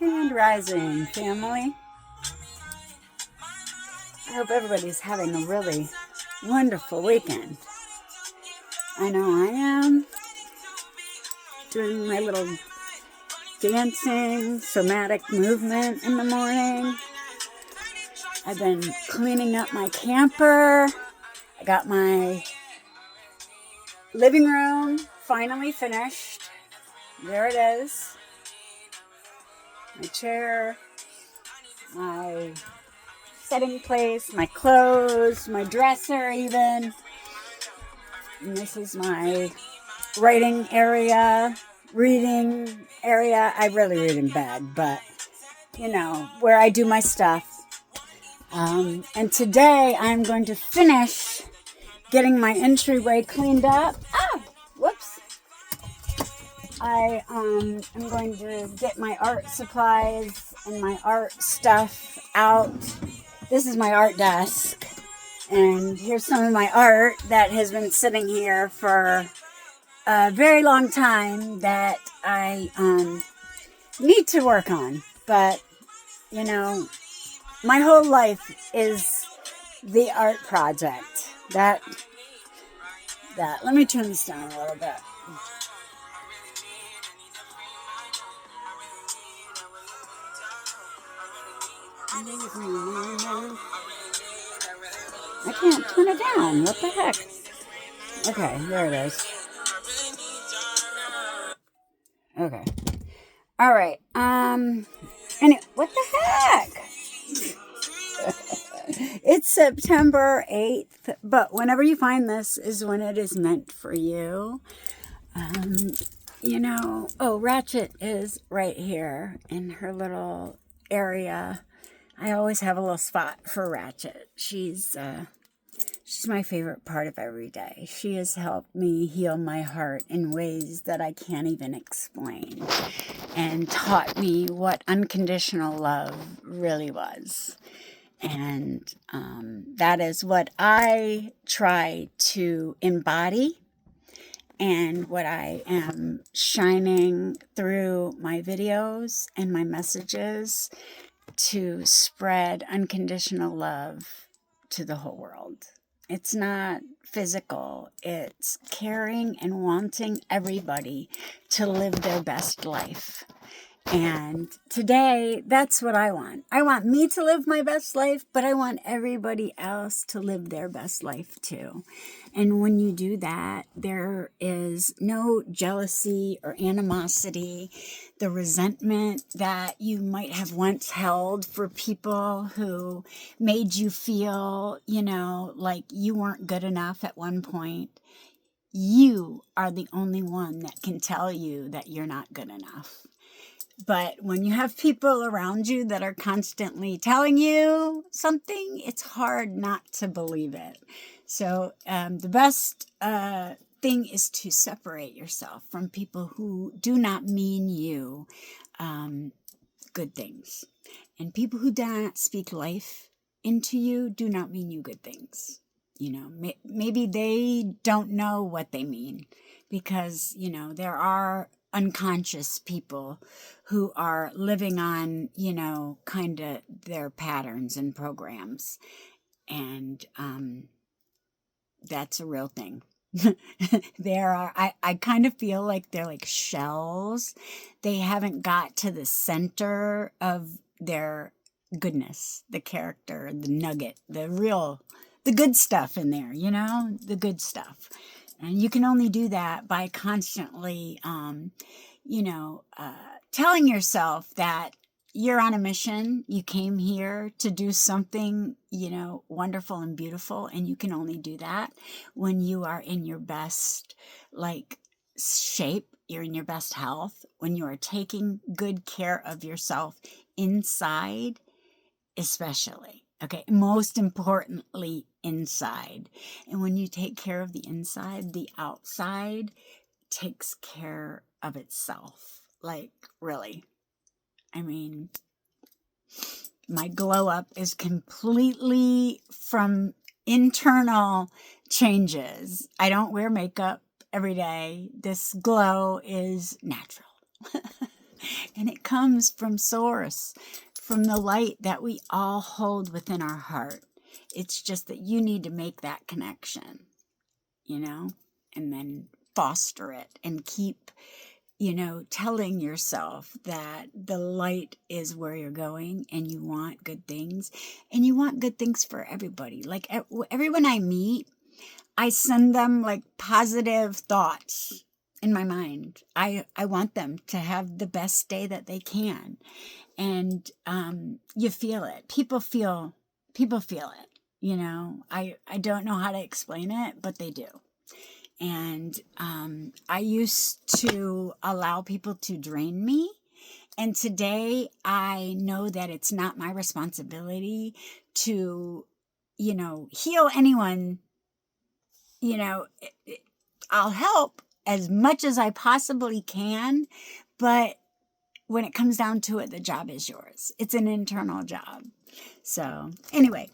Grand Rising, family. I hope everybody's having a really wonderful weekend. I know I am. Doing my little dancing, somatic movement in the morning. I've been cleaning up my camper. I got my living room finally finished. There it is. My chair, my setting place, my clothes, my dresser even. And this is my writing area, reading area. I really read in bed, but where I do my stuff. And today I'm going to finish getting my entryway cleaned up. Whoops. I am going to get my art supplies and my art stuff out. This is my art desk. And here's some of my art that has been sitting here for a very long time that I need to work on. But, my whole life is the art project. That. Let me turn this down a little bit. I can't turn it down. What the heck? Okay, there it is. Okay. All right. Anyway, what the heck? It's September 8th, but whenever you find this is when it is meant for you. Ratchet is right here in her little area. I always have a little spot for Ratchet. She's my favorite part of every day. She has helped me heal my heart in ways that I can't even explain, and taught me what unconditional love really was. And that is what I try to embody, and what I am shining through my videos and my messages to spread unconditional love to the whole world. It's not physical. It's caring and wanting everybody to live their best life. And today, that's what I want. I want me to live my best life, but I want everybody else to live their best life too. And when you do that, there is no jealousy or animosity, the resentment that you might have once held for people who made you feel, like you weren't good enough at one point. You are the only one that can tell you that you're not good enough. But when you have people around you that are constantly telling you something, it's hard not to believe it. So the best thing is to separate yourself from people who do not mean you good things. And people who do not speak life into you do not mean you good things. Maybe they don't know what they mean, because, there are unconscious people who are living on, kind of their patterns and programs. And that's a real thing. I kind of feel like they're like shells. They haven't got to the center of their goodness, the character, the nugget, the good stuff in there, the good stuff. And you can only do that by constantly, telling yourself that you're on a mission. You came here to do something, wonderful and beautiful. And you can only do that when you are in your best, shape. You're in your best health. When you are taking good care of yourself inside, especially. Okay, most importantly, inside. And when you take care of the inside, the outside takes care of itself. Really. I mean, my glow up is completely from internal changes. I don't wear makeup every day. This glow is natural. And it comes from source, from the light that we all hold within our heart. It's just that you need to make that connection, and then foster it and keep, telling yourself that the light is where you're going and you want good things, and you want good things for everybody. Like everyone I meet, I send them like positive thoughts in my mind. I want them to have the best day that they can. And you feel it. People feel it, I don't know how to explain it, but they do. And I used to allow people to drain me. And today I know that it's not my responsibility to, heal anyone. I'll help as much as I possibly can, but when it comes down to it, the job is yours. It's an internal job. So anyway,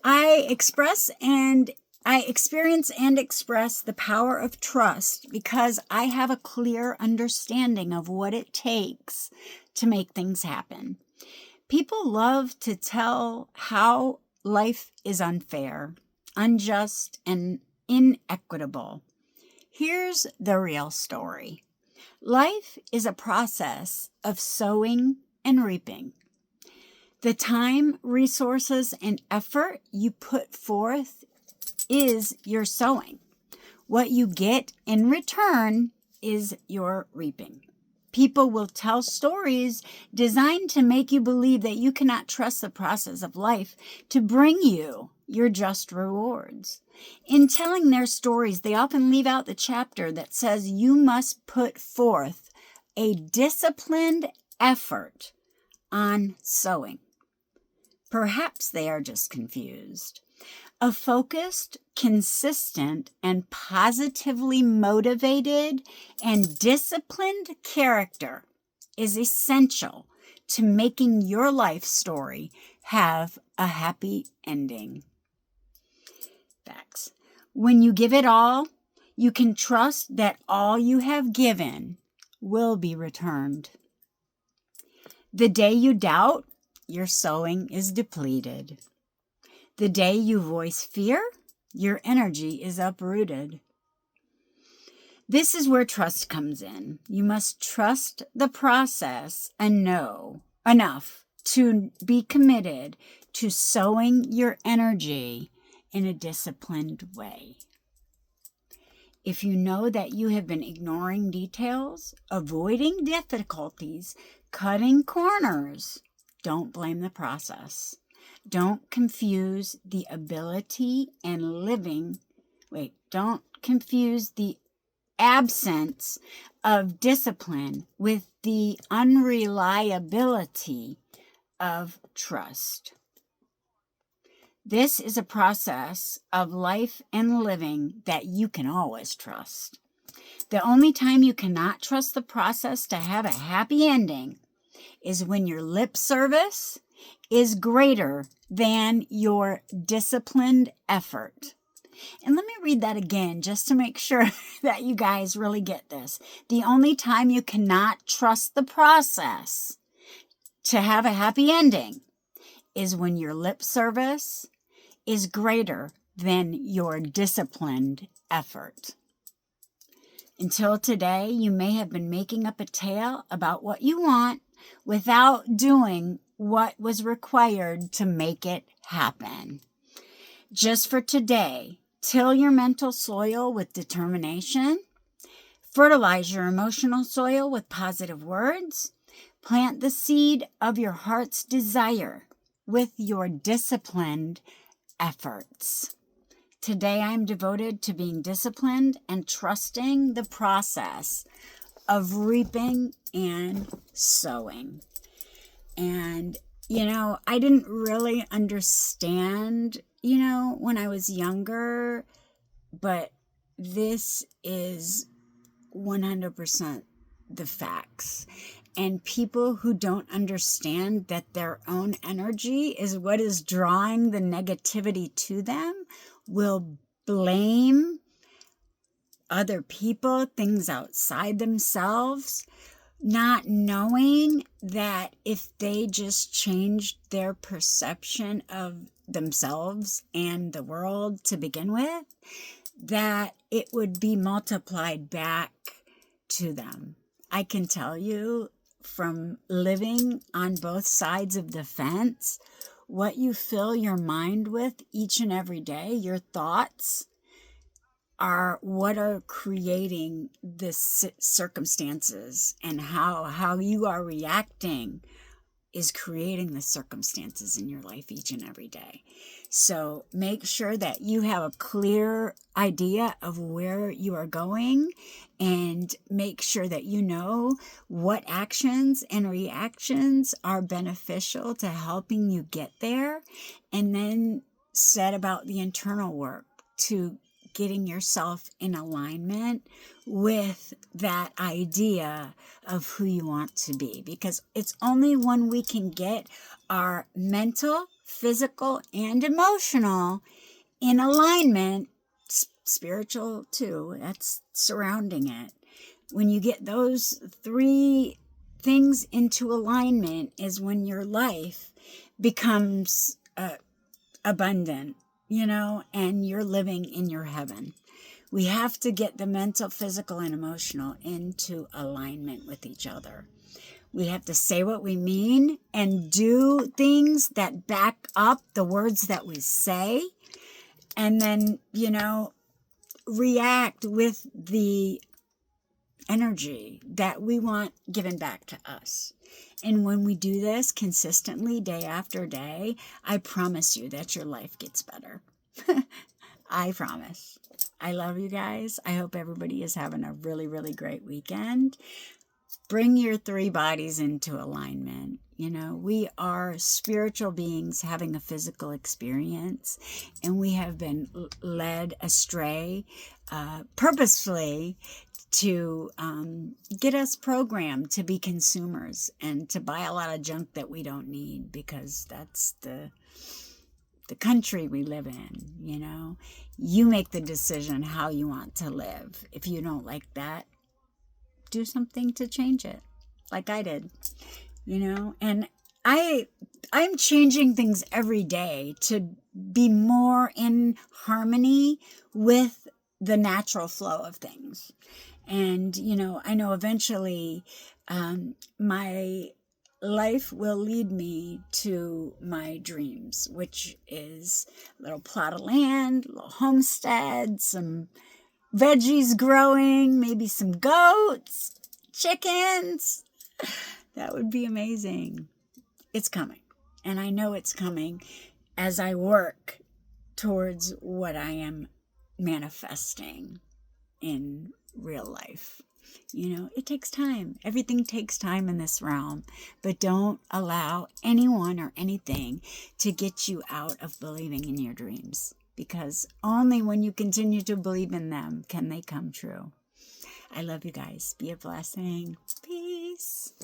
I experience and express the power of trust because I have a clear understanding of what it takes to make things happen. People love to tell how life is unfair, unjust, and inequitable. Here's the real story. Life is a process of sowing and reaping. The time, resources, and effort you put forth is your sowing. What you get in return is your reaping. People will tell stories designed to make you believe that you cannot trust the process of life to bring you your just rewards. In telling their stories, they often leave out the chapter that says you must put forth a disciplined effort on sowing. Perhaps they are just confused. A focused, consistent, and positively motivated and disciplined character is essential to making your life story have a happy ending. Facts. When you give it all, you can trust that all you have given will be returned. The day you doubt, your sowing is depleted. The day you voice fear, your energy is uprooted. This is where trust comes in. You must trust the process and know enough to be committed to sowing your energy in a disciplined way. If you know that you have been ignoring details, avoiding difficulties, cutting corners, don't blame the process. Don't confuse the ability and don't confuse the absence of discipline with the unreliability of trust. This is a process of life and living that you can always trust. The only time you cannot trust the process to have a happy ending is when your lip service is greater than your disciplined effort. And let me read that again just to make sure that you guys really get this. The only time you cannot trust the process to have a happy ending is when your lip service is greater than your disciplined effort. Until today, you may have been making up a tale about what you want without doing what was required to make it happen. Just for today, till your mental soil with determination, fertilize your emotional soil with positive words, plant the seed of your heart's desire with your disciplined efforts. Today I am devoted to being disciplined and trusting the process of reaping and sowing. And, I didn't really understand, when I was younger, but this is 100% the facts. And people who don't understand that their own energy is what is drawing the negativity to them will blame other people, things outside themselves, not knowing that if they just changed their perception of themselves and the world to begin with, that it would be multiplied back to them. I can tell you from living on both sides of the fence, what you fill your mind with each and every day, your thoughts, are what are creating the circumstances, and how you are reacting is creating the circumstances in your life each and every day. So make sure that you have a clear idea of where you are going, and make sure that you know what actions and reactions are beneficial to helping you get there, and then set about the internal work to getting yourself in alignment with that idea of who you want to be, because it's only when we can get our mental, physical, and emotional in alignment, spiritual too, that's surrounding it. When you get those three things into alignment is when your life becomes abundant, and you're living in your heaven. We have to get the mental, physical, and emotional into alignment with each other. We have to say what we mean and do things that back up the words that we say. And then, react with the energy that we want given back to us. And when we do this consistently, day after day, I promise you that your life gets better. I promise. I love you guys. I hope everybody is having a really, really great weekend. Bring your three bodies into alignment. We are spiritual beings having a physical experience, and we have been led astray purposefully to get us programmed to be consumers and to buy a lot of junk that we don't need, because that's the country we live in. You make the decision how you want to live. If you don't like that, do something to change it, like I did. And I'm changing things every day to be more in harmony with the natural flow of things. And, I know eventually my life will lead me to my dreams, which is a little plot of land, a little homestead, some veggies growing, maybe some goats, chickens. That would be amazing. It's coming. And I know it's coming as I work towards what I am manifesting in real life. It takes time. Everything takes time in this realm. But don't allow anyone or anything to get you out of believing in your dreams, because only when you continue to believe in them can they come true. I love you guys. Be a blessing. Peace.